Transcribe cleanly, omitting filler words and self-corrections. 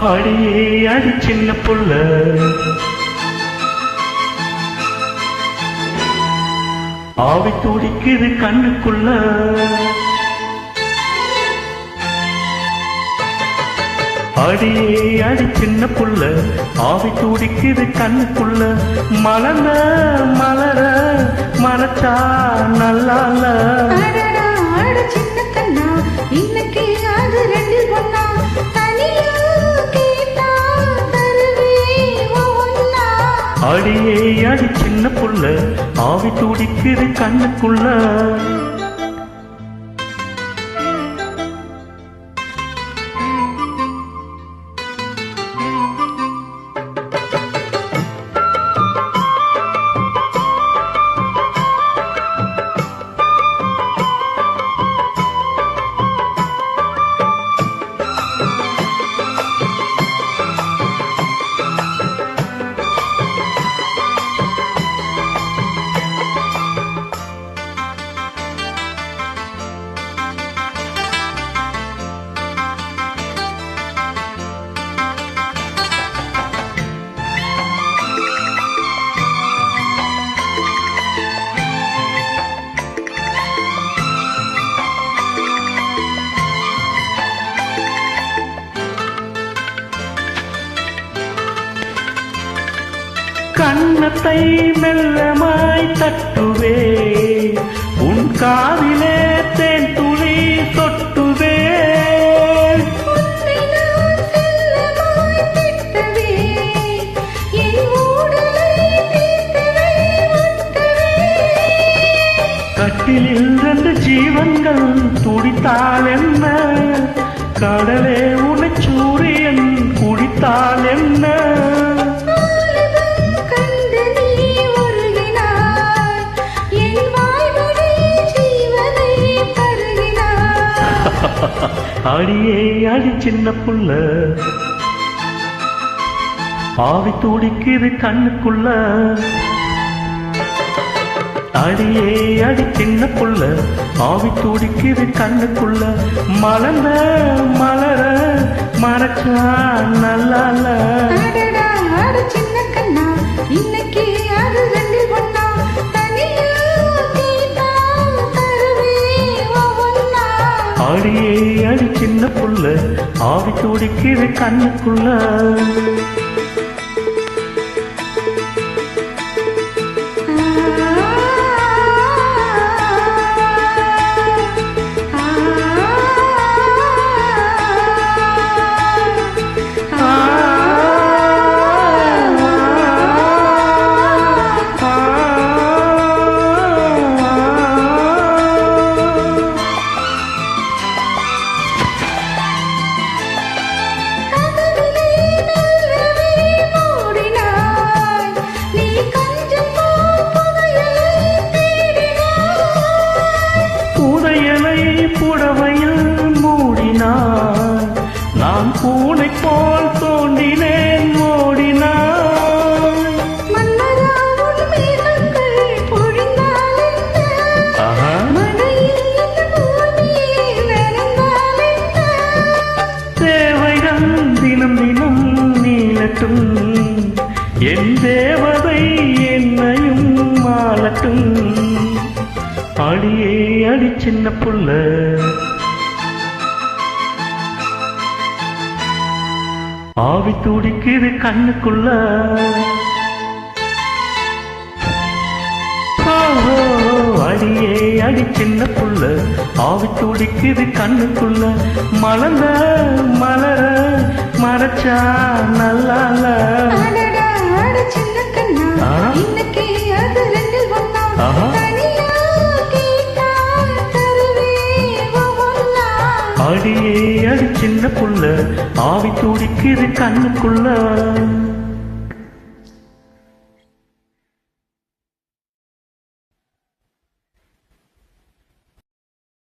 அடியே அடி சின்ன புள்ள, ஆவி துடிக்குது கண்ணுக்குள்ள. அடியே அடி சின்ன புள்ள, ஆவி துடிக்குது கண்ணுக்குள்ள. மலர்ந்த மலர மனச்சா நல்லால. அடியே அடி சின்ன புள்ள, ஆவி துடிக்குது கண்ணுக்குள்ள. கண்ணத்தை மெல்லமாய் தட்டுவே, உன் காதிலே தேன் துளி தொட்டுவே. கட்டிலில் 2 ஜீவன்கள் துடித்தால் என்ன, கடலே உனை சூரியன் குடித்தால் என்ன. அடியே அடி சின்ன புள்ள, ஆவி துடிக்குது கண்ணுக்குள்ள. அடியே அடி சின்ன புள்ள, ஆவி துடிக்குது கண்ணுக்குள்ள. மலர்ந்த மலர மறக்கா நல்லால. அடியே அடி சின்ன புள்ள, ஆவி துடிக்குது கண்ணுக்குள்ள. புடவையில் மூடினான், நான் பூனை போல் தோண்டினேன் ஓடினான். தேவைகள் தினம் தினம் நீளட்டும், என் தேவதை என்னையும் மாளட்டும். அடியே அடி சின்ன புள்ள, ஆவி துடிக்குது கண்ணுக்குள்ள. அடியே அடி சின்ன புள்ள, ஆவி துடிக்குது கண்ணுக்குள்ள. மலர்ந்த மலர மறைச்சா நல்லால. அடியே அடி சின்ன புள்ள, ஆவி துடிக்குது கண்ணுக்குள்ள.